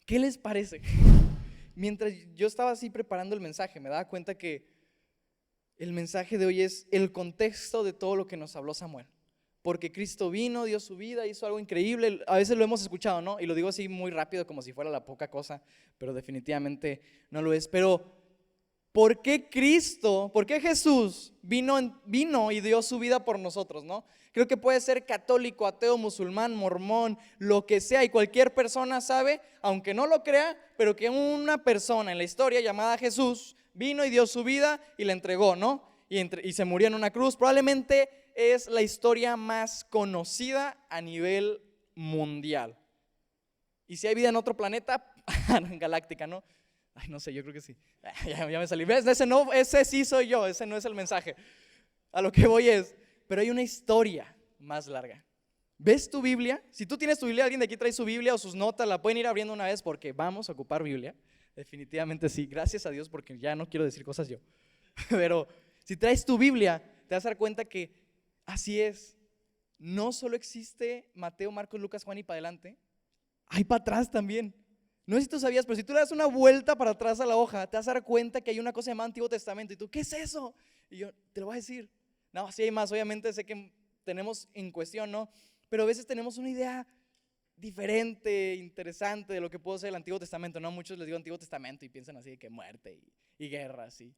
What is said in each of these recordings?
¿Qué les parece? Mientras yo estaba así preparando el mensaje, me daba cuenta que el mensaje de hoy es el contexto de todo lo que nos habló Samuel. Porque Cristo vino, dio su vida, hizo algo increíble. A veces lo hemos escuchado, ¿no? Y lo digo así muy rápido, como si fuera la poca cosa, pero definitivamente no lo es. Pero ¿por qué Cristo, por qué Jesús vino y dio su vida por nosotros, ¿no? Creo que puede ser católico, ateo, musulmán, mormón, lo que sea, y cualquier persona sabe, aunque no lo crea, pero que una persona en la historia llamada Jesús vino y dio su vida y la entregó, ¿no? Y se murió en una cruz. Probablemente es la historia más conocida a nivel mundial. Y si hay vida en otro planeta, galáctica, ¿no? Ay, no sé, yo creo que sí. Ya me salí. ¿Ves? Ese sí soy yo, ese no es el mensaje. A lo que voy es, pero hay una historia más larga. ¿Ves tu Biblia? Si tú tienes tu Biblia, alguien de aquí trae su Biblia o sus notas, la pueden ir abriendo una vez porque vamos a ocupar Biblia. Definitivamente sí, gracias a Dios, porque ya no quiero decir cosas yo. Pero si traes tu Biblia, te vas a dar cuenta que así es. No solo existe Mateo, Marcos, Lucas, Juan y para adelante, hay para atrás también. No sé si tú sabías, pero si tú le das una vuelta para atrás a la hoja, te vas a dar cuenta que hay una cosa llamada Antiguo Testamento. Y tú, ¿qué es eso? Y yo, te lo voy a decir. No, sí hay más, obviamente sé que tenemos en cuestión, ¿no? Pero a veces tenemos una idea diferente, interesante de lo que puede ser el Antiguo Testamento, ¿no? Muchos les digo Antiguo Testamento y piensan así de que muerte y guerras y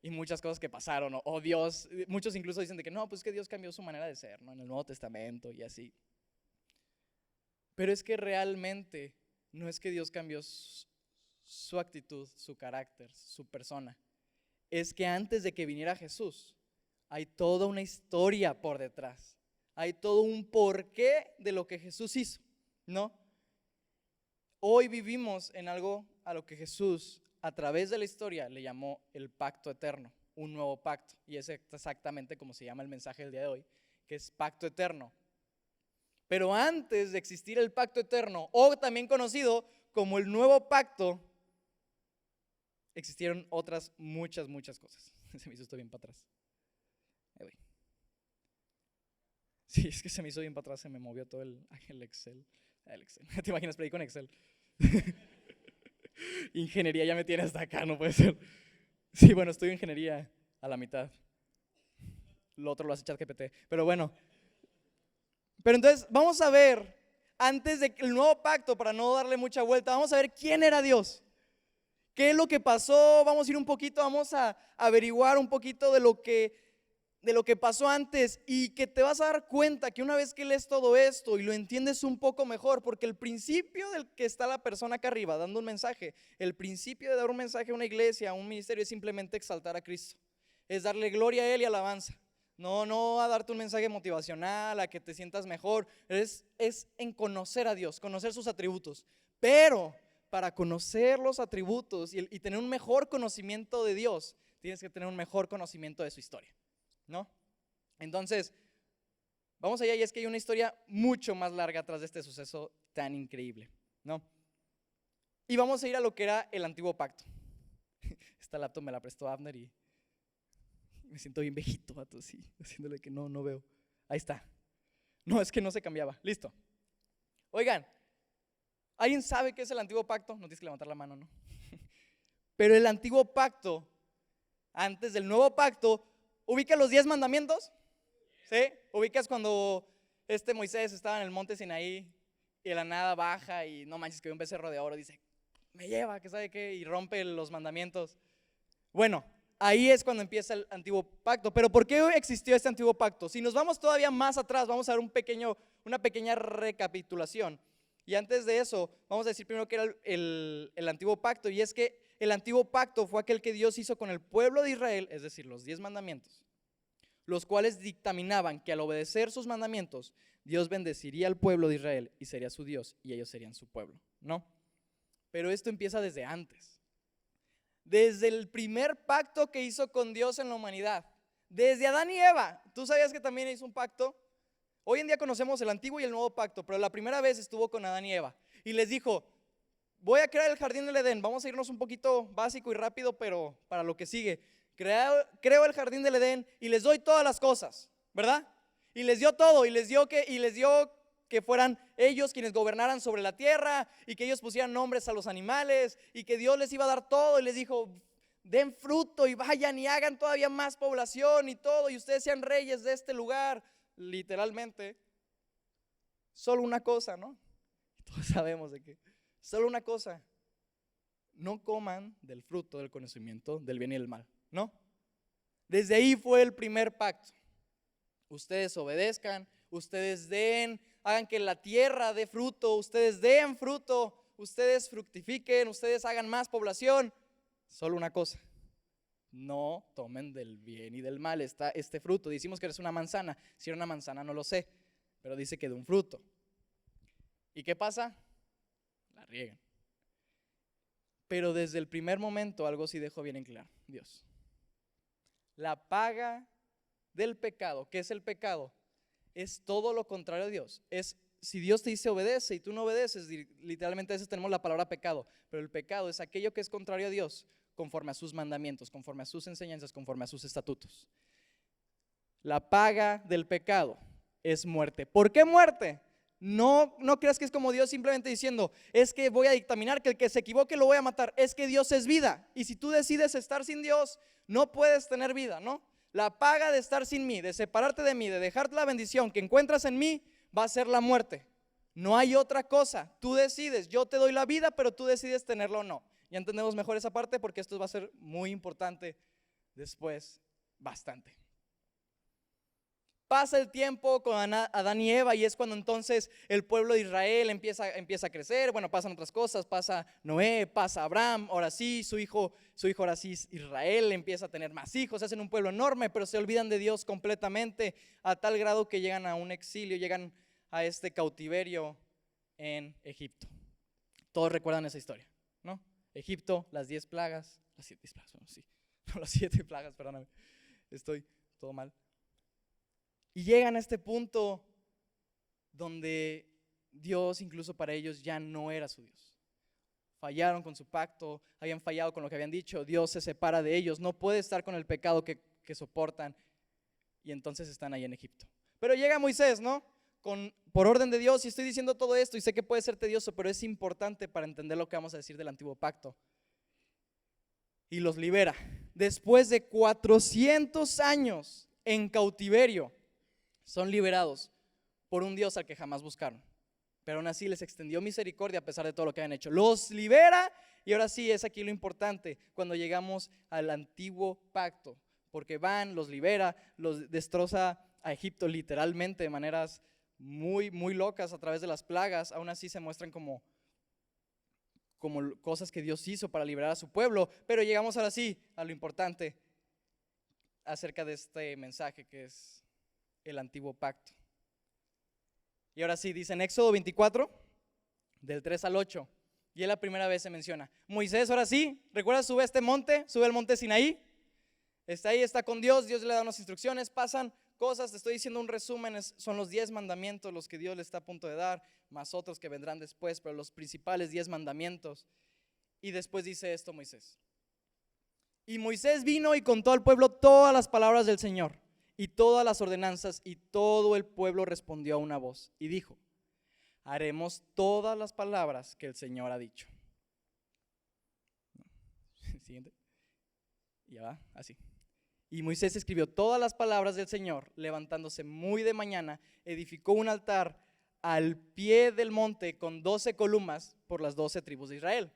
muchas cosas que pasaron, o Dios. Muchos incluso dicen de que no, pues es que Dios cambió su manera de ser, ¿no? En el Nuevo Testamento y así. Pero es que realmente no es que Dios cambió su actitud, su carácter, su persona. Es que antes de que viniera Jesús, hay toda una historia por detrás. Hay todo un porqué de lo que Jesús hizo, ¿no? Hoy vivimos en algo a lo que Jesús, a través de la historia, le llamó el pacto eterno, un nuevo pacto. Y es exactamente como se llama el mensaje del día de hoy, que es pacto eterno. Pero antes de existir el pacto eterno, o también conocido como el nuevo pacto, existieron otras muchas cosas. Se me hizo esto bien para atrás. Sí, es que se me hizo bien para atrás, se me movió todo el Excel. ¿Te imaginas predicar con Excel? Ingeniería ya me tiene hasta acá, no puede ser. Sí, bueno, estudio ingeniería a la mitad. Lo otro lo hace ChatGPT. Pero bueno. Pero entonces vamos a ver, antes del nuevo pacto, para no darle mucha vuelta, vamos a ver quién era Dios. ¿Qué es lo que pasó? Vamos a ir un poquito, vamos a averiguar un poquito de lo que pasó antes, y que te vas a dar cuenta que una vez que lees todo esto y lo entiendes un poco mejor, porque el principio del que está la persona acá arriba dando un mensaje, el principio de dar un mensaje a una iglesia, a un ministerio, es simplemente exaltar a Cristo, es darle gloria a Él y alabanza. No a darte un mensaje motivacional, a que te sientas mejor, es en conocer a Dios, conocer sus atributos. Pero para conocer los atributos y tener un mejor conocimiento de Dios, tienes que tener un mejor conocimiento de su historia, ¿no? Entonces, vamos allá, y es que hay una historia mucho más larga atrás de este suceso tan increíble, ¿no? Y vamos a ir a lo que era el antiguo pacto. Esta laptop me la prestó Abner y me siento bien viejito, vato, así, haciéndole que no veo. Ahí está. No, es que no se cambiaba. Listo. Oigan, ¿alguien sabe qué es el antiguo pacto? No tienes que levantar la mano, ¿no? Pero el antiguo pacto, antes del nuevo pacto, ¿ubica los 10 mandamientos? ¿Sí? ¿Ubicas cuando Moisés estaba en el monte Sinaí y de la nada baja y no manches que ve un becerro de oro, dice, me lleva, que sabe qué, y rompe los mandamientos? Bueno, ahí es cuando empieza el antiguo pacto. Pero ¿por qué existió este antiguo pacto? Si nos vamos todavía más atrás, vamos a ver una pequeña recapitulación. Y antes de eso, vamos a decir primero que era el antiguo pacto. Y es que el antiguo pacto fue aquel que Dios hizo con el pueblo de Israel, es decir, los 10 mandamientos, los cuales dictaminaban que al obedecer sus mandamientos, Dios bendeciría al pueblo de Israel y sería su Dios y ellos serían su pueblo, ¿no? Pero esto empieza desde antes. Desde el primer pacto que hizo con Dios en la humanidad, desde Adán y Eva. ¿Tú sabías que también hizo un pacto? Hoy en día conocemos el antiguo y el nuevo pacto, pero la primera vez estuvo con Adán y Eva y les dijo, voy a crear el jardín del Edén. Vamos a irnos un poquito básico y rápido, pero para lo que sigue. Creo el jardín del Edén y les doy todas las cosas, ¿verdad? Y les dio todo, y les dio que que fueran ellos quienes gobernaran sobre la tierra y que ellos pusieran nombres a los animales y que Dios les iba a dar todo y les dijo, den fruto y vayan y hagan todavía más población y todo y ustedes sean reyes de este lugar, literalmente. Solo una cosa, ¿no? Todos sabemos de que solo una cosa, no coman del fruto del conocimiento del bien y del mal, ¿no? Desde ahí fue el primer pacto. Ustedes obedezcan, ustedes den, hagan que la tierra dé fruto, ustedes den fruto, ustedes fructifiquen, ustedes hagan más población. Solo una cosa, no tomen del bien y del mal. Está este fruto, decimos que es una manzana, si era una manzana no lo sé, pero dice que de un fruto. ¿Y qué pasa? La riegan. Pero desde el primer momento algo sí dejó bien en claro Dios. La paga del pecado, ¿qué es el pecado? Es todo lo contrario a Dios. Es si Dios te dice obedece y tú no obedeces, literalmente a veces tenemos la palabra pecado, pero el pecado es aquello que es contrario a Dios, conforme a sus mandamientos, conforme a sus enseñanzas, conforme a sus estatutos. La paga del pecado es muerte. ¿Por qué muerte? No creas que es como Dios simplemente diciendo, es que voy a dictaminar que el que se equivoque lo voy a matar. Es que Dios es vida y si tú decides estar sin Dios, no puedes tener vida, ¿no? La paga de estar sin mí, de separarte de mí, de dejarte la bendición que encuentras en mí, va a ser la muerte. No hay otra cosa, tú decides, yo te doy la vida, pero tú decides tenerla o no. Ya entendemos mejor esa parte porque esto va a ser muy importante después, bastante. Pasa el tiempo con Adán y Eva y es cuando entonces el pueblo de Israel empieza a crecer. Bueno, pasan otras cosas, pasa Noé, pasa Abraham, ahora sí, su hijo ahora sí Israel empieza a tener más hijos, hacen un pueblo enorme, pero se olvidan de Dios completamente a tal grado que llegan a un exilio, llegan a este cautiverio en Egipto. Todos recuerdan esa historia, ¿no? Egipto, las 10 plagas, las 7 plagas, bueno, sí, no, las 7 plagas, perdóname, estoy todo mal. Y llegan a este punto donde Dios incluso para ellos ya no era su Dios. Fallaron con su pacto, habían fallado con lo que habían dicho, Dios se separa de ellos, no puede estar con el pecado que soportan y entonces están ahí en Egipto. Pero llega Moisés, ¿no? Por orden de Dios, y estoy diciendo todo esto y sé que puede ser tedioso, pero es importante para entender lo que vamos a decir del antiguo pacto. Y los libera. Después de 400 años en cautiverio, son liberados por un Dios al que jamás buscaron, pero aún así les extendió misericordia a pesar de todo lo que habían hecho. Los libera y ahora sí es aquí lo importante cuando llegamos al antiguo pacto, porque los libera, los destroza a Egipto literalmente de maneras muy, muy locas a través de las plagas. Aún así se muestran como cosas que Dios hizo para liberar a su pueblo, pero llegamos ahora sí a lo importante acerca de este mensaje que es el antiguo pacto. Y ahora sí, dice en Éxodo 24, del 3 al 8, y es la primera vez se menciona. Moisés, ahora sí, ¿recuerdas? Sube al monte Sinaí, está ahí, está con Dios, Dios le da unas instrucciones, pasan cosas, te estoy diciendo un resumen, son los 10 mandamientos los que Dios le está a punto de dar, más otros que vendrán después, pero los principales 10 mandamientos. Y después dice esto Moisés. Y Moisés vino y contó al pueblo todas las palabras del Señor y todas las ordenanzas, y todo el pueblo respondió a una voz y dijo: haremos todas las palabras que el Señor ha dicho. Siguiente. Ya va, así. Y Moisés escribió todas las palabras del Señor, levantándose muy de mañana, edificó un altar al pie del monte con 12 columnas por las 12 tribus de Israel.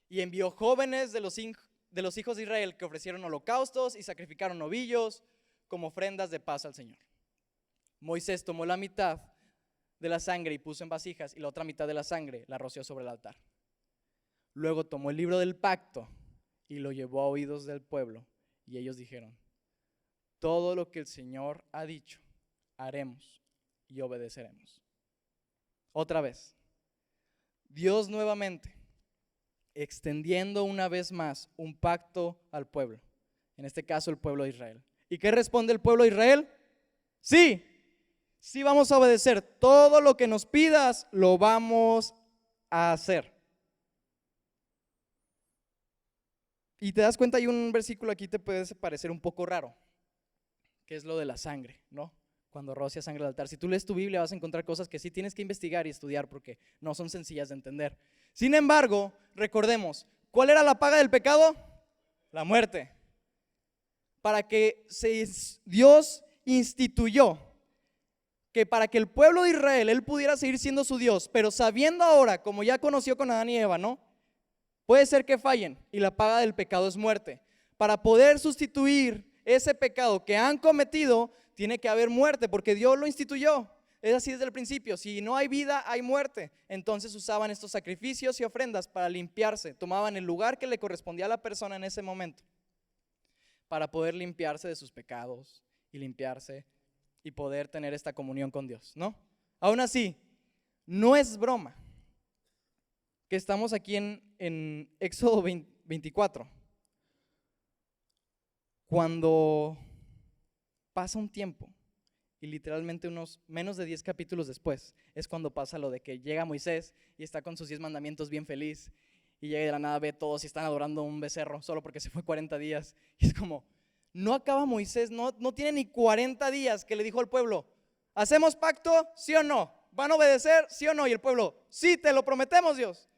Y envió jóvenes de los hijos de Israel que ofrecieron holocaustos y sacrificaron novillos como ofrendas de paz al Señor. Moisés tomó la mitad de la sangre y puso en vasijas, y la otra mitad de la sangre la roció sobre el altar. Luego tomó el libro del pacto y lo llevó a oídos del pueblo, y ellos dijeron: todo lo que el Señor ha dicho, haremos y obedeceremos. Otra vez, Dios nuevamente extendiendo una vez más un pacto al pueblo, en este caso el pueblo de Israel. ¿Y qué responde el pueblo de Israel? Sí, sí vamos a obedecer, todo lo que nos pidas lo vamos a hacer. Y te das cuenta, hay un versículo aquí te puede parecer un poco raro, que es lo de la sangre, ¿no? cuando rocía sangre al altar. Si tú lees tu Biblia vas a encontrar cosas que sí tienes que investigar y estudiar porque no son sencillas de entender. Sin embargo, recordemos, ¿cuál era la paga del pecado? La muerte. Para que Dios instituyó que para que el pueblo de Israel, él pudiera seguir siendo su Dios, pero sabiendo ahora, como ya conoció con Adán y Eva, ¿no? Puede ser que fallen y la paga del pecado es muerte. Para poder sustituir ese pecado que han cometido, tiene que haber muerte, porque Dios lo instituyó. Es así desde el principio. Si no hay vida, hay muerte. Entonces usaban estos sacrificios y ofrendas para limpiarse. Tomaban el lugar que le correspondía a la persona en ese momento, para poder limpiarse de sus pecados y limpiarse y poder tener esta comunión con Dios, ¿no? Aún así, no es broma que estamos aquí en Éxodo 24, cuando pasa un tiempo y literalmente unos menos de 10 capítulos después es cuando pasa lo de que llega Moisés y está con sus 10 mandamientos bien feliz y llega y de la nada ve todos y están adorando un becerro solo porque se fue 40 días y es como, no acaba Moisés, no tiene ni 40 días que le dijo al pueblo, ¿hacemos pacto? ¿Sí o no? ¿Van a obedecer? ¿Sí o no? Y el pueblo, sí, te lo prometemos, Dios.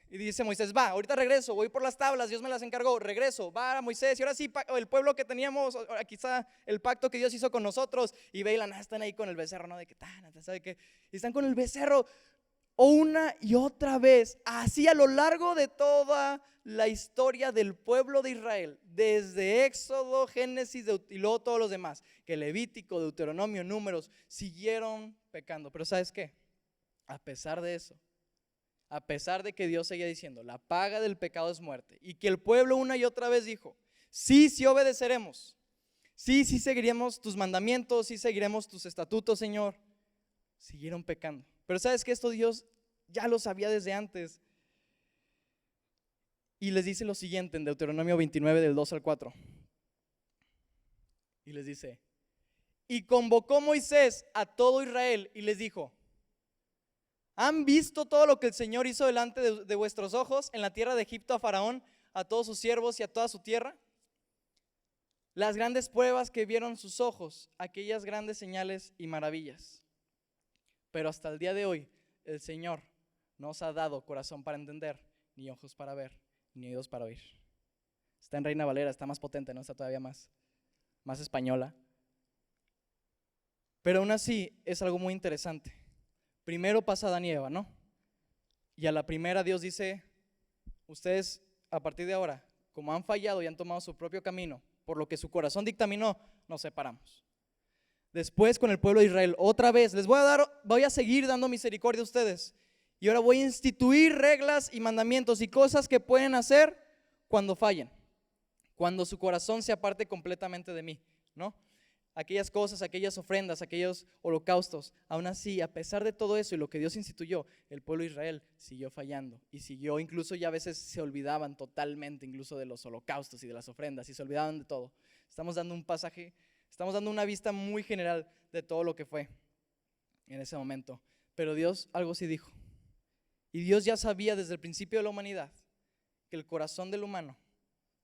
Y dice Moisés, va, ahorita regreso, voy por las tablas, Dios me las encargó, regreso, va Moisés, y ahora sí, el pueblo que teníamos, aquí está el pacto que Dios hizo con nosotros, y ve y la nada están ahí con el becerro, ¿no? De que, ¿sabe qué? Y están con el becerro, una y otra vez, así a lo largo de toda la historia del pueblo de Israel, desde Éxodo, Génesis y luego todos los demás, que Levítico, Deuteronomio, Números, siguieron pecando. Pero ¿sabes qué? A pesar de eso, a pesar de que Dios seguía diciendo, la paga del pecado es muerte, y que el pueblo una y otra vez dijo, sí, sí obedeceremos, sí, sí seguiremos tus mandamientos, sí seguiremos tus estatutos, Señor, siguieron pecando. Pero ¿sabes qué? Esto Dios ya lo sabía desde antes. Y les dice lo siguiente en Deuteronomio 29 del 2 al 4. Y les dice, y convocó Moisés a todo Israel y les dijo, ¿han visto todo lo que el Señor hizo delante de vuestros ojos en la tierra de Egipto a Faraón, a todos sus siervos y a toda su tierra? Las grandes pruebas que vieron sus ojos, aquellas grandes señales y maravillas. Pero hasta el día de hoy, el Señor no os ha dado corazón para entender, ni ojos para ver, ni oídos para oír. Está en Reina Valera, está más potente, ¿no? Está todavía más española. Pero aún así es algo muy interesante. Primero pasa Adán y Eva, ¿no? Y a la primera Dios dice, ustedes a partir de ahora, como han fallado y han tomado su propio camino, por lo que su corazón dictaminó, nos separamos. Después con el pueblo de Israel, otra vez, voy a seguir dando misericordia a ustedes. Y ahora voy a instituir reglas y mandamientos y cosas que pueden hacer cuando fallen, cuando su corazón se aparte completamente de mí, ¿no? Aquellas cosas, aquellas ofrendas, aquellos holocaustos. Aún así, a pesar de todo eso y lo que Dios instituyó, el pueblo de Israel siguió fallando y siguió, incluso ya a veces se olvidaban totalmente incluso de los holocaustos y de las ofrendas y se olvidaban de todo. Estamos dando un pasaje, estamos dando una vista muy general de todo lo que fue en ese momento. Pero Dios algo sí dijo. Y Dios ya sabía desde el principio de la humanidad que el corazón del humano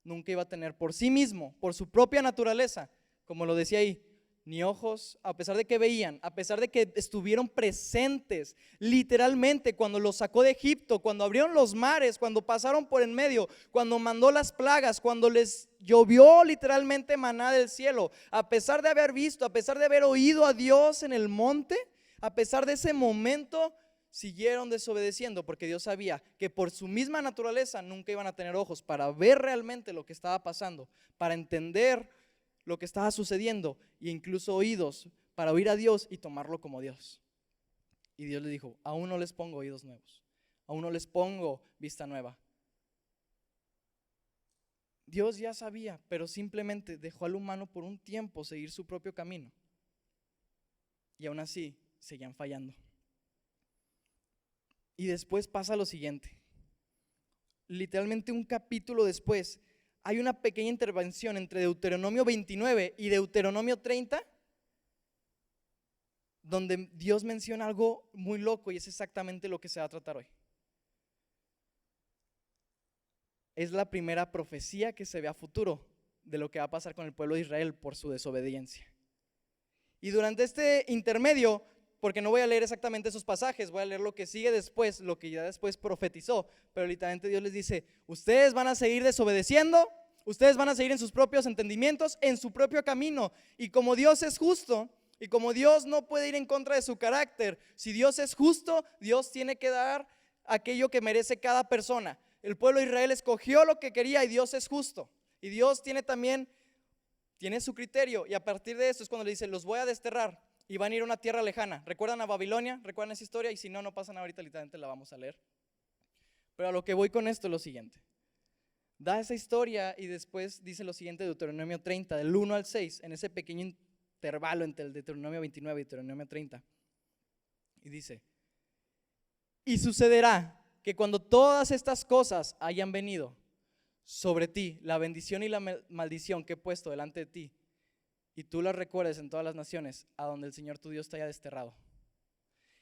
nunca iba a tener por sí mismo, por su propia naturaleza, como lo decía ahí, ni ojos, a pesar de que veían, a pesar de que estuvieron presentes literalmente cuando los sacó de Egipto, cuando abrieron los mares, cuando pasaron por en medio, cuando mandó las plagas, cuando les llovió literalmente maná del cielo, a pesar de haber visto, a pesar de haber oído a Dios en el monte, a pesar de ese momento, siguieron desobedeciendo porque Dios sabía que por su misma naturaleza nunca iban a tener ojos para ver realmente lo que estaba pasando, para entender lo que estaba sucediendo e incluso oídos para oír a Dios y tomarlo como Dios. Y Dios le dijo, aún no les pongo oídos nuevos, aún no les pongo vista nueva. Dios ya sabía, pero simplemente dejó al humano por un tiempo seguir su propio camino. Y aún así seguían fallando. Y después pasa lo siguiente. Literalmente un capítulo después, hay una pequeña intervención entre Deuteronomio 29 y Deuteronomio 30, donde Dios menciona algo muy loco y es exactamente lo que se va a tratar hoy. Es la primera profecía que se ve a futuro de lo que va a pasar con el pueblo de Israel por su desobediencia. Y durante este intermedio, porque no voy a leer exactamente esos pasajes, voy a leer lo que sigue después, lo que ya después profetizó, pero literalmente Dios les dice, ustedes van a seguir desobedeciendo, ustedes van a seguir en sus propios entendimientos, en su propio camino, y como Dios es justo, y como Dios no puede ir en contra de su carácter, si Dios es justo, Dios tiene que dar aquello que merece cada persona. El pueblo de Israel escogió lo que quería y Dios es justo, y Dios tiene su criterio, y a partir de esto es cuando le dice, los voy a desterrar y van a ir a una tierra lejana. ¿Recuerdan a Babilonia? ¿Recuerdan esa historia? Y si no, no pasa nada, ahorita literalmente la vamos a leer. Pero a lo que voy con esto es lo siguiente. Da esa historia y después dice lo siguiente de Deuteronomio 30, del 1 al 6, en ese pequeño intervalo entre el Deuteronomio 29 y Deuteronomio 30. Y dice, y sucederá que cuando todas estas cosas hayan venido sobre ti, la bendición y la maldición que he puesto delante de ti, y tú las recuerdes en todas las naciones a donde el Señor tu Dios te haya desterrado,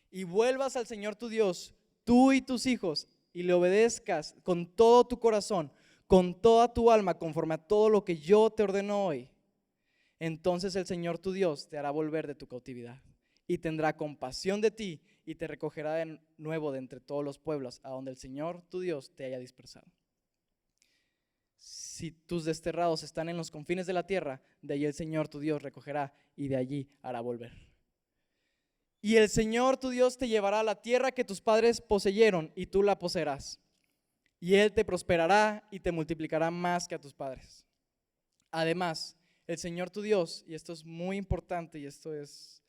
y vuelvas al Señor tu Dios, tú y tus hijos, y le obedezcas con todo tu corazón, con toda tu alma, conforme a todo lo que yo te ordeno hoy, entonces el Señor tu Dios te hará volver de tu cautividad y tendrá compasión de ti y te recogerá de nuevo de entre todos los pueblos a donde el Señor tu Dios te haya dispersado. Si tus desterrados están en los confines de la tierra, de allí el Señor tu Dios recogerá y de allí hará volver. Y el Señor tu Dios te llevará a la tierra que tus padres poseyeron y tú la poseerás. Y Él te prosperará y te multiplicará más que a tus padres. Además, el Señor tu Dios, y esto es muy importante y esto es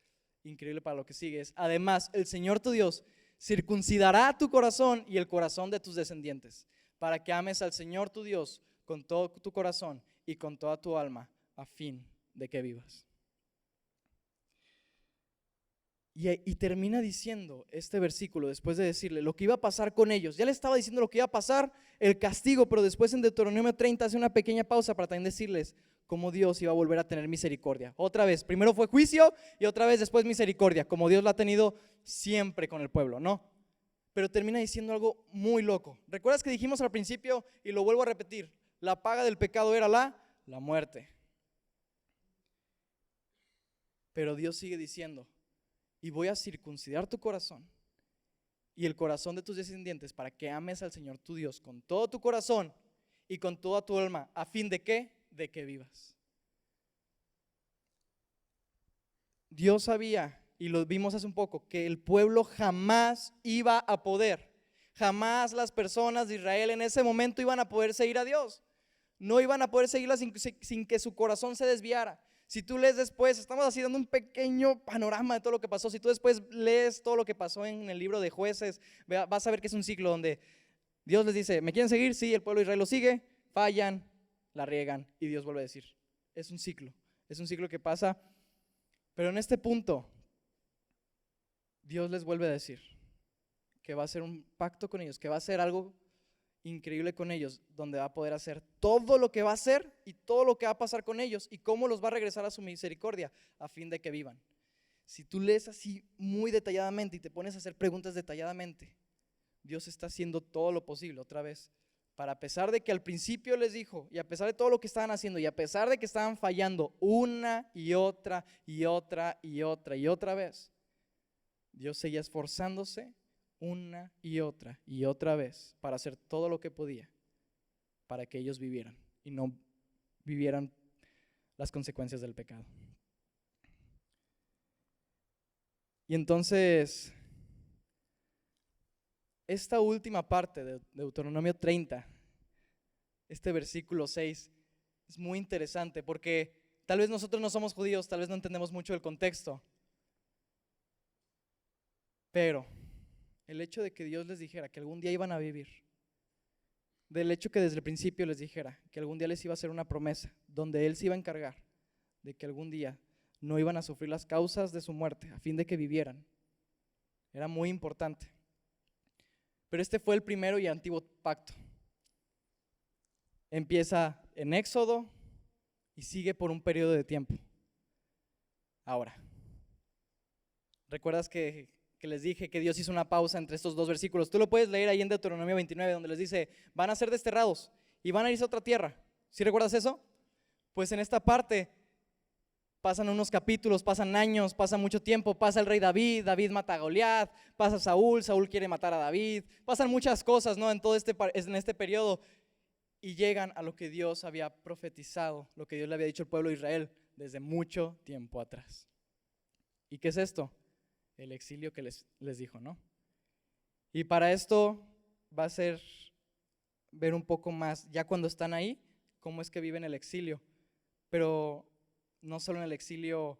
increíble para lo que sigue, además el Señor tu Dios circuncidará tu corazón y el corazón de tus descendientes, para que ames al Señor tu Dios con todo tu corazón y con toda tu alma, a fin de que vivas. Y termina diciendo este versículo, después de decirle lo que iba a pasar con ellos. Ya le estaba diciendo lo que iba a pasar, el castigo, pero después en Deuteronomio 30 hace una pequeña pausa para también decirles cómo Dios iba a volver a tener misericordia. Otra vez, primero fue juicio y otra vez después misericordia, como Dios la ha tenido siempre con el pueblo, ¿no? Pero termina diciendo algo muy loco. ¿Recuerdas que dijimos al principio, y lo vuelvo a repetir, la paga del pecado era la muerte? Pero Dios sigue diciendo, y voy a circuncidar tu corazón y el corazón de tus descendientes para que ames al Señor tu Dios con todo tu corazón y con toda tu alma, ¿a fin de qué? De que vivas. Dios sabía, y lo vimos hace un poco, que el pueblo jamás iba a poder, jamás las personas de Israel en ese momento iban a poder seguir a Dios. No iban a poder seguirla sin que su corazón se desviara. Si tú lees después, estamos así dando un pequeño panorama de todo lo que pasó. Si tú después lees todo lo que pasó en el libro de Jueces, vas a ver que es un ciclo donde Dios les dice, ¿me quieren seguir? Sí, el pueblo de Israel lo sigue, fallan, la riegan y Dios vuelve a decir. Es un ciclo que pasa. Pero en este punto, Dios les vuelve a decir que va a hacer un pacto con ellos, que va a hacer algo increíble con ellos, donde va a poder hacer todo lo que va a hacer y todo lo que va a pasar con ellos y cómo los va a regresar a su misericordia a fin de que vivan. Si tú lees así muy detalladamente y te pones a hacer preguntas detalladamente, Dios está haciendo todo lo posible otra vez para, a pesar de que al principio les dijo, y a pesar de todo lo que estaban haciendo, y a pesar de que estaban fallando una y otra y otra y otra y otra vez, Dios seguía esforzándose una y otra vez para hacer todo lo que podía para que ellos vivieran y no vivieran las consecuencias del pecado. Y entonces, esta última parte de Deuteronomio 30, este versículo 6, es muy interesante porque tal vez nosotros no somos judíos, tal vez no entendemos mucho el contexto, pero el hecho de que Dios les dijera que algún día iban a vivir, del hecho que desde el principio les dijera que algún día les iba a hacer una promesa, donde Él se iba a encargar de que algún día no iban a sufrir las causas de su muerte, a fin de que vivieran, era muy importante. Pero este fue el primero y antiguo pacto. Empieza en Éxodo y sigue por un periodo de tiempo. Ahora, ¿recuerdas que les dije que Dios hizo una pausa entre estos dos versículos? Tú lo puedes leer ahí en Deuteronomio 29, donde les dice, van a ser desterrados y van a irse a otra tierra. ¿Sí recuerdas eso? Pues en esta parte Pasan unos capítulos, pasan años, pasa mucho tiempo, pasa el rey David, David mata a Goliat, pasa Saúl, Saúl quiere matar a David, pasan muchas cosas, ¿no? En este periodo, y llegan a lo que Dios había profetizado, lo que Dios le había dicho al pueblo de Israel desde mucho tiempo atrás. ¿Y qué es esto? El exilio que les dijo, ¿no? Y para esto va a ser ver un poco más, ya cuando están ahí, cómo es que viven el exilio. Pero no solo en el exilio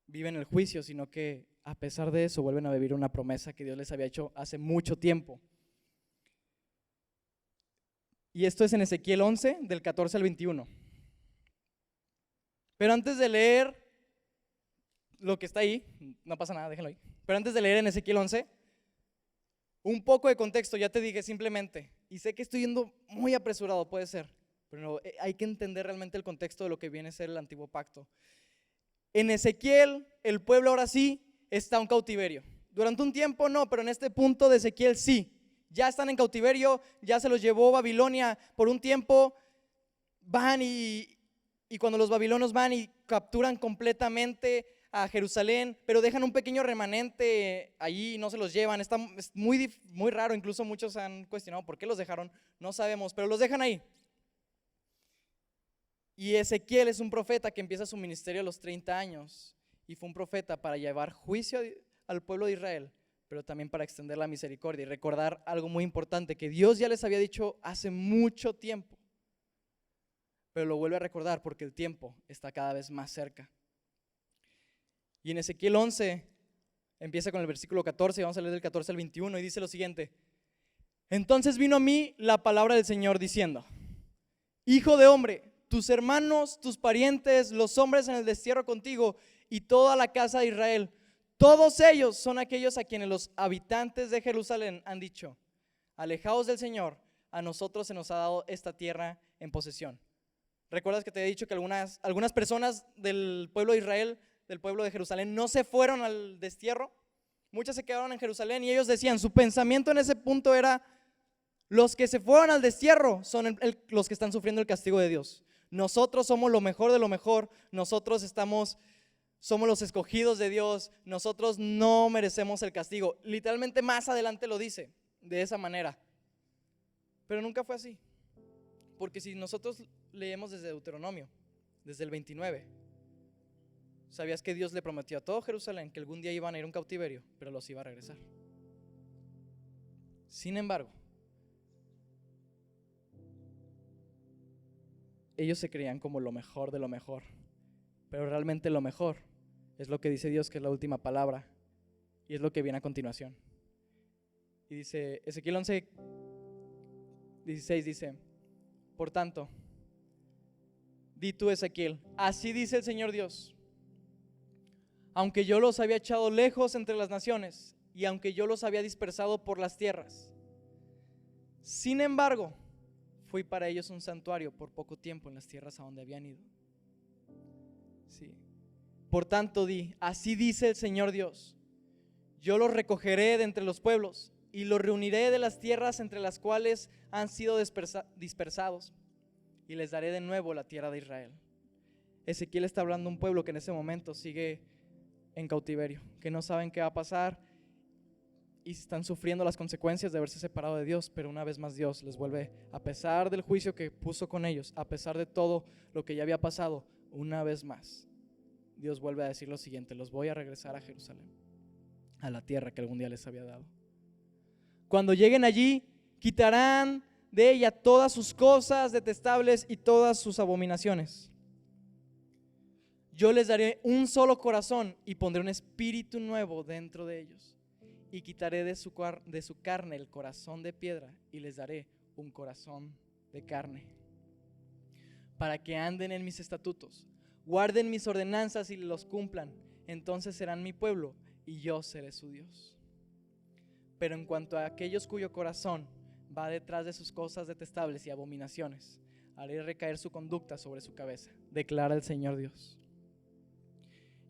viven el juicio, sino que a pesar de eso vuelven a vivir una promesa que Dios les había hecho hace mucho tiempo. Y esto es en Ezequiel 11, del 14 al 21. Pero antes de leer lo que está ahí, no pasa nada, déjenlo ahí. Pero antes de leer en Ezequiel 11, un poco de contexto, ya te dije simplemente, y sé que estoy yendo muy apresurado, puede ser, pero hay que entender realmente el contexto de lo que viene a ser el antiguo pacto. En Ezequiel, el pueblo ahora sí está en cautiverio. Durante un tiempo no, pero en este punto de Ezequiel sí. Ya están en cautiverio, ya se los llevó Babilonia por un tiempo. Van y cuando los babilonios van y capturan completamente a Jerusalén, pero dejan un pequeño remanente allí y no se los llevan. Es muy raro, incluso muchos han cuestionado por qué los dejaron, no sabemos, pero los dejan ahí. Y Ezequiel es un profeta que empieza su ministerio a los 30 años y fue un profeta para llevar juicio al pueblo de Israel, pero también para extender la misericordia y recordar algo muy importante que Dios ya les había dicho hace mucho tiempo, pero lo vuelve a recordar porque el tiempo está cada vez más cerca. Y en Ezequiel 11 empieza con el versículo 14, vamos a leer del 14 al 21 y dice lo siguiente: entonces vino a mí la palabra del Señor diciendo: hijo de hombre, tus hermanos, tus parientes, los hombres en el destierro contigo y toda la casa de Israel, todos ellos son aquellos a quienes los habitantes de Jerusalén han dicho: alejaos del Señor, a nosotros se nos ha dado esta tierra en posesión. ¿Recuerdas que te he dicho que algunas personas del pueblo de Israel, del pueblo de Jerusalén, no se fueron al destierro? Muchas se quedaron en Jerusalén y ellos decían, su pensamiento en ese punto era: los que se fueron al destierro son los que están sufriendo el castigo de Dios. Nosotros somos lo mejor de lo mejor, nosotros somos los escogidos de Dios, nosotros no merecemos el castigo. Literalmente más adelante lo dice de esa manera, pero nunca fue así. Porque si nosotros leemos desde Deuteronomio, desde el 29, ¿sabías que Dios le prometió a todo Jerusalén que algún día iban a ir a un cautiverio, pero los iba a regresar? Sin embargo, ellos se creían como lo mejor de lo mejor, pero realmente lo mejor es lo que dice Dios, que es la última palabra, y es lo que viene a continuación. Y dice, Ezequiel 11, 16 dice: por tanto, di tú, Ezequiel, así dice el Señor Dios: aunque yo los había echado lejos entre las naciones, y aunque yo los había dispersado por las tierras, sin embargo, fui para ellos un santuario por poco tiempo en las tierras a donde habían ido. Sí. Por tanto, di, así dice el Señor Dios: yo los recogeré de entre los pueblos y los reuniré de las tierras entre las cuales han sido dispersados, y les daré de nuevo la tierra de Israel. Ezequiel está hablando de un pueblo que en ese momento sigue en cautiverio, que no saben qué va a pasar y están sufriendo las consecuencias de haberse separado de Dios, pero una vez más Dios les vuelve, a pesar del juicio que puso con ellos, a pesar de todo lo que ya había pasado, una vez más Dios vuelve a decir lo siguiente: los voy a regresar a Jerusalén, a la tierra que algún día les había dado. Cuando lleguen allí, quitarán de ella todas sus cosas detestables y todas sus abominaciones. Yo les daré un solo corazón y pondré un espíritu nuevo dentro de ellos, y quitaré de su carne el corazón de piedra y les daré un corazón de carne, para que anden en mis estatutos, guarden mis ordenanzas y los cumplan. Entonces serán mi pueblo y yo seré su Dios. Pero en cuanto a aquellos cuyo corazón va detrás de sus cosas detestables y abominaciones, haré recaer su conducta sobre su cabeza, declara el Señor Dios.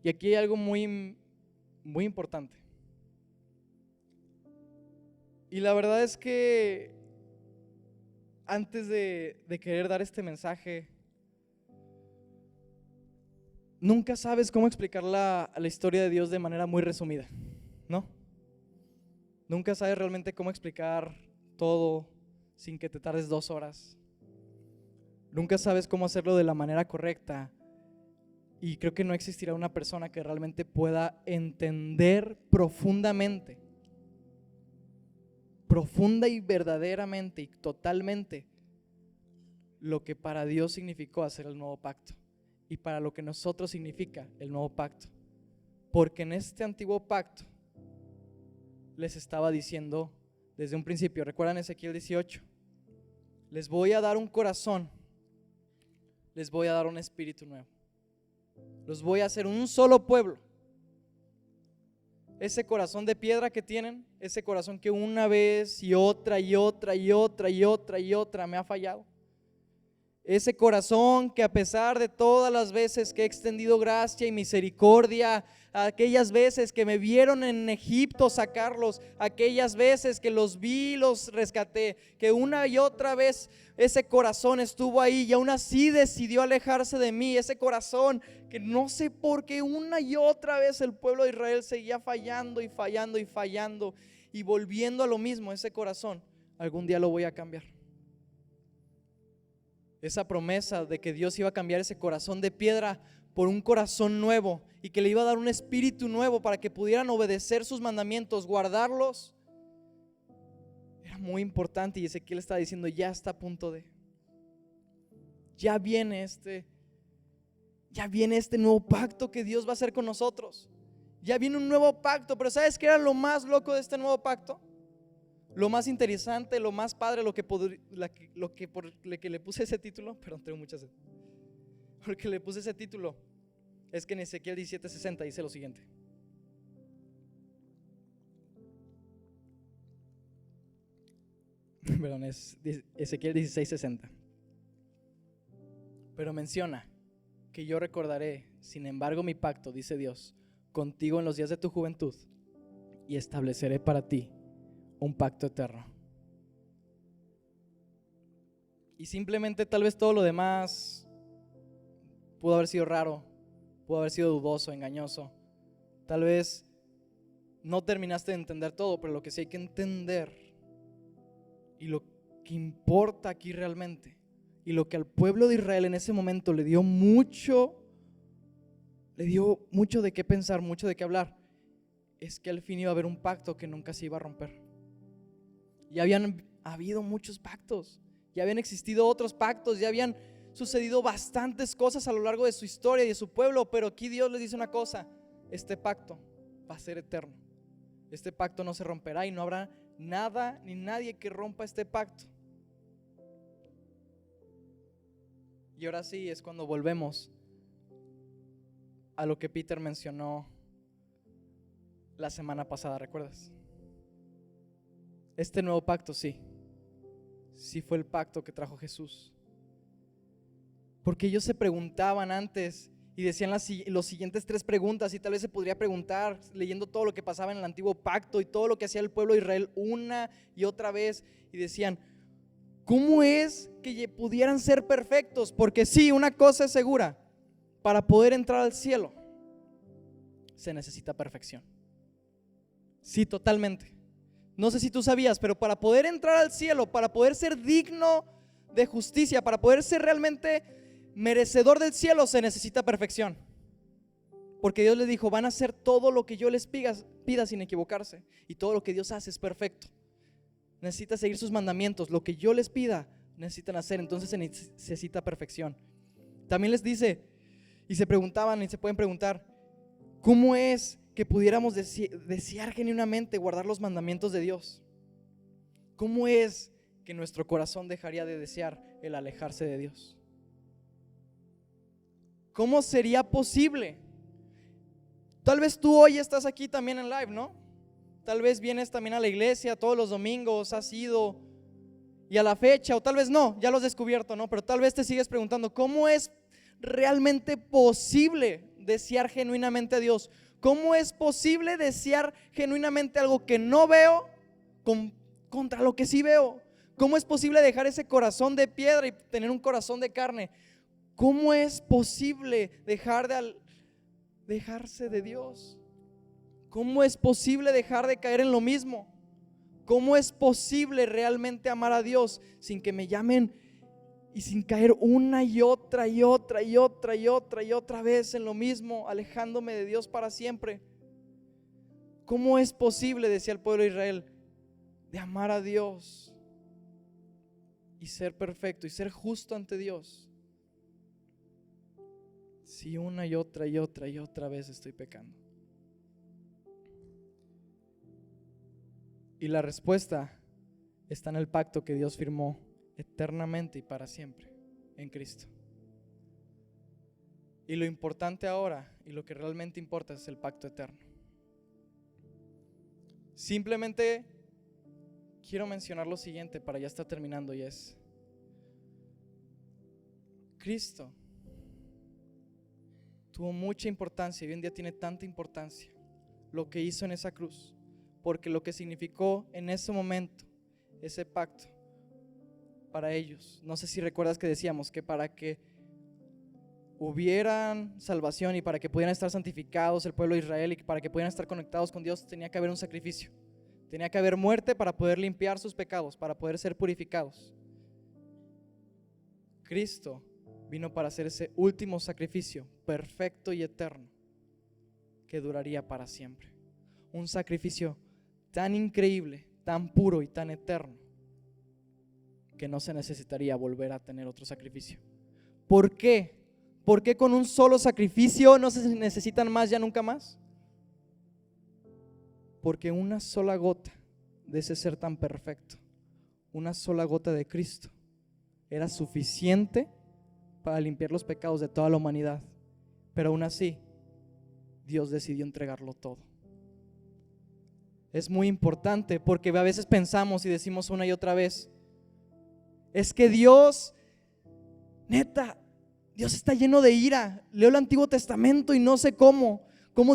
Y aquí hay algo muy, muy importante. Y la verdad es que antes de querer dar este mensaje, nunca sabes cómo explicar la historia de Dios de manera muy resumida, ¿no? Nunca sabes realmente cómo explicar todo sin que te tardes 2 horas. Nunca sabes cómo hacerlo de la manera correcta. Y creo que no existirá una persona que realmente pueda entender profundamente, profunda y verdaderamente y totalmente lo que para Dios significó hacer el nuevo pacto y para lo que nosotros significa el nuevo pacto. Porque en este antiguo pacto les estaba diciendo desde un principio, recuerdan Ezequiel 18, les voy a dar un corazón, les voy a dar un espíritu nuevo, los voy a hacer un solo pueblo. Ese corazón de piedra que tienen, ese corazón que una vez y otra y otra y otra y otra y otra me ha fallado, ese corazón que a pesar de todas las veces que he extendido gracia y misericordia, aquellas veces que me vieron en Egipto sacarlos, aquellas veces que los vi, los rescaté, que una y otra vez ese corazón estuvo ahí y aún así decidió alejarse de mí, ese corazón que no sé por qué una y otra vez el pueblo de Israel seguía fallando y fallando y fallando y volviendo a lo mismo, ese corazón algún día lo voy a cambiar. Esa promesa de que Dios iba a cambiar ese corazón de piedra por un corazón nuevo y que le iba a dar un espíritu nuevo para que pudieran obedecer sus mandamientos, guardarlos, era muy importante. Y Ezequiel está diciendo, ya está a punto de, ya viene este nuevo pacto que Dios va a hacer con nosotros. Ya viene un nuevo pacto. Pero ¿sabes qué era lo más loco de este nuevo pacto? Lo más interesante, lo más padre, lo que le puse ese título, perdón, tengo muchas veces, porque le puse ese título, es que en Ezequiel 17:60 dice lo siguiente. Perdón, es Ezequiel 16:60. Pero menciona que yo recordaré, sin embargo, mi pacto, dice Dios, contigo en los días de tu juventud y estableceré para ti un pacto eterno. Y simplemente tal vez todo lo demás pudo haber sido raro, pudo haber sido dudoso, engañoso. Tal vez no terminaste de entender todo, pero lo que sí hay que entender y lo que importa aquí realmente y lo que al pueblo de Israel en ese momento le dio mucho de qué pensar, mucho de qué hablar, es que al fin iba a haber un pacto que nunca se iba a romper. Ya habían habido muchos pactos, ya habían existido otros pactos, ya habían sucedido bastantes cosas a lo largo de su historia y de su pueblo, pero aquí Dios les dice una cosa: este pacto va a ser eterno, este pacto no se romperá y no habrá nada ni nadie que rompa este pacto. Y ahora sí es cuando volvemos a lo que Peter mencionó la semana pasada, ¿recuerdas? Este nuevo pacto sí fue el pacto que trajo Jesús. Porque ellos se preguntaban antes y decían los siguientes 3 preguntas, y tal vez se podría preguntar leyendo todo lo que pasaba en el antiguo pacto y todo lo que hacía el pueblo de Israel una y otra vez, y decían, ¿cómo es que pudieran ser perfectos? Porque sí, una cosa es segura: para poder entrar al cielo se necesita perfección. Sí, totalmente. No sé si tú sabías, pero para poder entrar al cielo, para poder ser digno de justicia, para poder ser realmente merecedor del cielo, se necesita perfección. Porque Dios les dijo, van a hacer todo lo que yo les pida sin equivocarse. Y todo lo que Dios hace es perfecto. Necesita seguir sus mandamientos. Lo que yo les pida necesitan hacer. Entonces se necesita perfección. También les dice, y se preguntaban y se pueden preguntar, ¿cómo es que pudiéramos desear genuinamente guardar los mandamientos de Dios? ¿Cómo es que nuestro corazón dejaría de desear el alejarse de Dios? ¿Cómo sería posible? Tal vez tú hoy estás aquí también en live, ¿no? Tal vez vienes también a la iglesia todos los domingos, has ido, y a la fecha, o tal vez no, ya lo has descubierto, ¿no? Pero tal vez te sigues preguntando, ¿cómo es realmente posible desear genuinamente a Dios? ¿Cómo es posible desear genuinamente algo que no veo contra lo que sí veo? ¿Cómo es posible dejar ese corazón de piedra y tener un corazón de carne? ¿Cómo es posible dejar dejarse de Dios? ¿Cómo es posible dejar de caer en lo mismo? ¿Cómo es posible realmente amar a Dios sin que me llamen y sin caer una y otra y otra y otra y otra y otra vez en lo mismo, alejándome de Dios para siempre? ¿Cómo es posible, decía el pueblo de Israel, de amar a Dios y ser perfecto y ser justo ante Dios, si una y otra y otra y otra vez estoy pecando? Y la respuesta está en el pacto que Dios firmó eternamente y para siempre en Cristo. Y lo importante ahora, y lo que realmente importa, es el pacto eterno. Simplemente quiero mencionar lo siguiente para ya estar terminando, y es: Cristo tuvo mucha importancia y hoy en día tiene tanta importancia lo que hizo en esa cruz, porque lo que significó en ese momento ese pacto para ellos. No sé si recuerdas que decíamos que para que hubieran salvación y para que pudieran estar santificados el pueblo de Israel y para que pudieran estar conectados con Dios, tenía que haber un sacrificio, tenía que haber muerte para poder limpiar sus pecados, para poder ser purificados. Cristo vino para hacer ese último sacrificio perfecto y eterno que duraría para siempre. Un sacrificio tan increíble, tan puro y tan eterno que no se necesitaría volver a tener otro sacrificio. ¿Por qué? ¿Por qué con un solo sacrificio no se necesitan más ya nunca más? Porque una sola gota de ese ser tan perfecto, una sola gota de Cristo, era suficiente para limpiar los pecados de toda la humanidad. Pero aún así, Dios decidió entregarlo todo. Es muy importante porque a veces pensamos y decimos una y otra vez: es que Dios, neta, Dios está lleno de ira. Leo el Antiguo Testamento y no sé cómo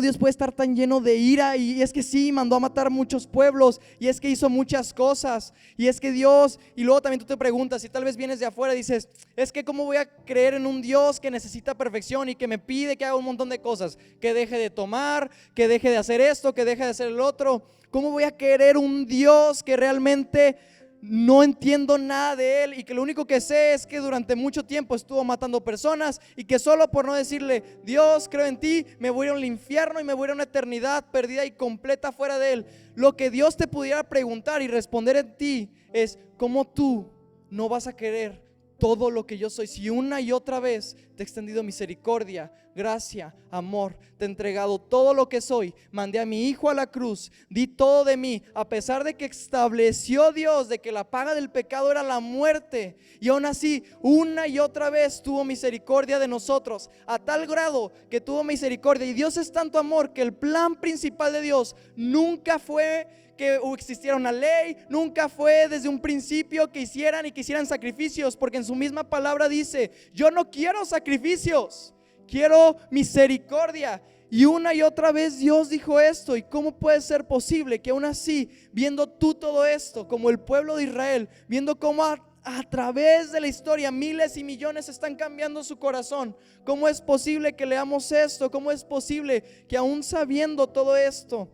Dios puede estar tan lleno de ira. Y es que sí, mandó a matar muchos pueblos, y es que hizo muchas cosas, y es que Dios, y luego también tú te preguntas, si tal vez vienes de afuera y dices: es que cómo voy a creer en un Dios que necesita perfección y que me pide que haga un montón de cosas, que deje de tomar, que deje de hacer esto, que deje de hacer el otro. ¿Cómo voy a querer un Dios que realmente no entiendo nada de él y que lo único que sé es que durante mucho tiempo estuvo matando personas y que solo por no decirle: Dios, creo en ti, me voy a ir al infierno y me voy a ir a una eternidad perdida y completa fuera de él? Lo que Dios te pudiera preguntar y responder en ti es: ¿cómo tú no vas a querer todo lo que yo soy si una y otra vez te he extendido misericordia, gracia, amor, te he entregado todo lo que soy, mandé a mi hijo a la cruz, di todo de mí, a pesar de que estableció Dios de que la paga del pecado era la muerte, y aún así una y otra vez tuvo misericordia de nosotros, a tal grado que tuvo misericordia? Y Dios es tanto amor que el plan principal de Dios nunca fue que existiera una ley, nunca fue desde un principio que hicieran y quisieran sacrificios, porque en su misma palabra dice: yo no quiero sacrificios, quiero misericordia. Y una y otra vez Dios dijo esto. ¿Y cómo puede ser posible que aún así, viendo tú todo esto, como el pueblo de Israel, viendo cómo a través de la historia miles y millones están cambiando su corazón, cómo es posible que leamos esto? ¿Cómo es posible que aún sabiendo todo esto,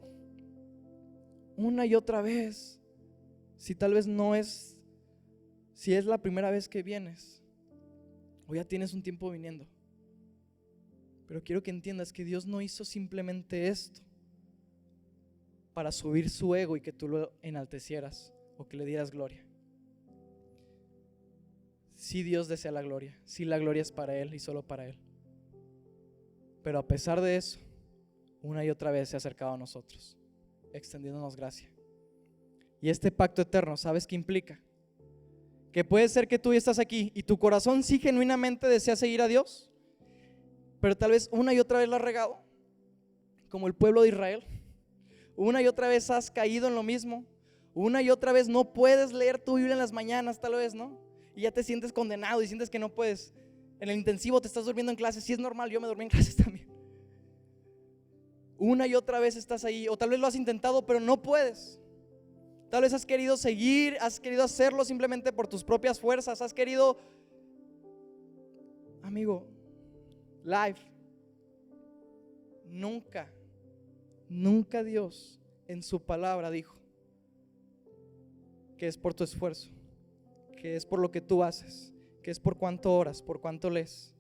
una y otra vez, si tal vez no es, si es la primera vez que vienes o ya tienes un tiempo viniendo, pero quiero que entiendas que Dios no hizo simplemente esto para subir su ego y que tú lo enaltecieras o que le dieras gloria? Sí, Dios desea la gloria, sí, la gloria es para Él y solo para Él, pero a pesar de eso, una y otra vez se ha acercado a nosotros, extendiéndonos gracia. Y este pacto eterno, ¿sabes qué implica? Que puede ser que tú estás aquí y tu corazón sí genuinamente desea seguir a Dios, pero tal vez una y otra vez lo has regado, como el pueblo de Israel. Una y otra vez has caído en lo mismo. Una y otra vez no puedes leer tu Biblia en las mañanas, tal vez, ¿no? Y ya te sientes condenado y sientes que no puedes. En el intensivo te estás durmiendo en clases. Sí, es normal, yo me dormí en clases también. Una y otra vez estás ahí, o tal vez lo has intentado pero no puedes. Tal vez has querido seguir, has querido hacerlo simplemente por tus propias fuerzas, has querido, amigo, life, Nunca Dios en su palabra dijo que es por tu esfuerzo, que es por lo que tú haces, que es por cuánto oras, por cuánto lees.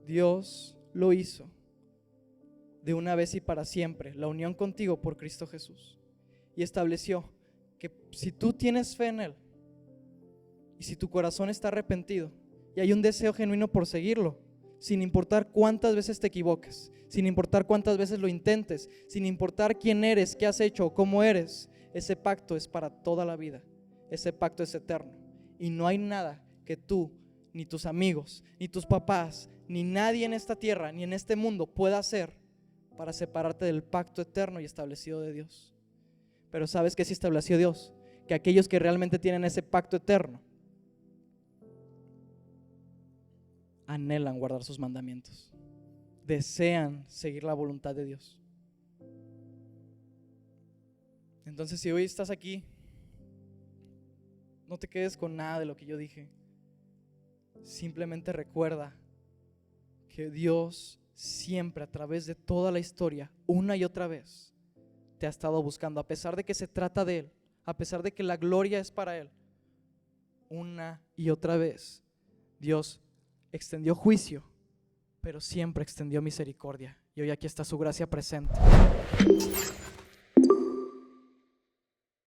Dios lo hizo de una vez y para siempre, la unión contigo por Cristo Jesús, y estableció que si tú tienes fe en Él y si tu corazón está arrepentido y hay un deseo genuino por seguirlo, sin importar cuántas veces te equivoques, sin importar cuántas veces lo intentes, sin importar quién eres, qué has hecho o cómo eres, ese pacto es para toda la vida, ese pacto es eterno, y no hay nada que tú, ni tus amigos, ni tus papás, ni nadie en esta tierra, ni en este mundo pueda hacer para separarte del pacto eterno y establecido de Dios. Pero ¿sabes qué sí estableció Dios? Que aquellos que realmente tienen ese pacto eterno anhelan guardar sus mandamientos, desean seguir la voluntad de Dios. Entonces, si hoy estás aquí, no te quedes con nada de lo que yo dije. Simplemente recuerda que Dios siempre, a través de toda la historia, una y otra vez, te ha estado buscando, a pesar de que se trata de Él, a pesar de que la gloria es para Él. Una y otra vez Dios extendió juicio, pero siempre extendió misericordia, y hoy aquí está su gracia presente.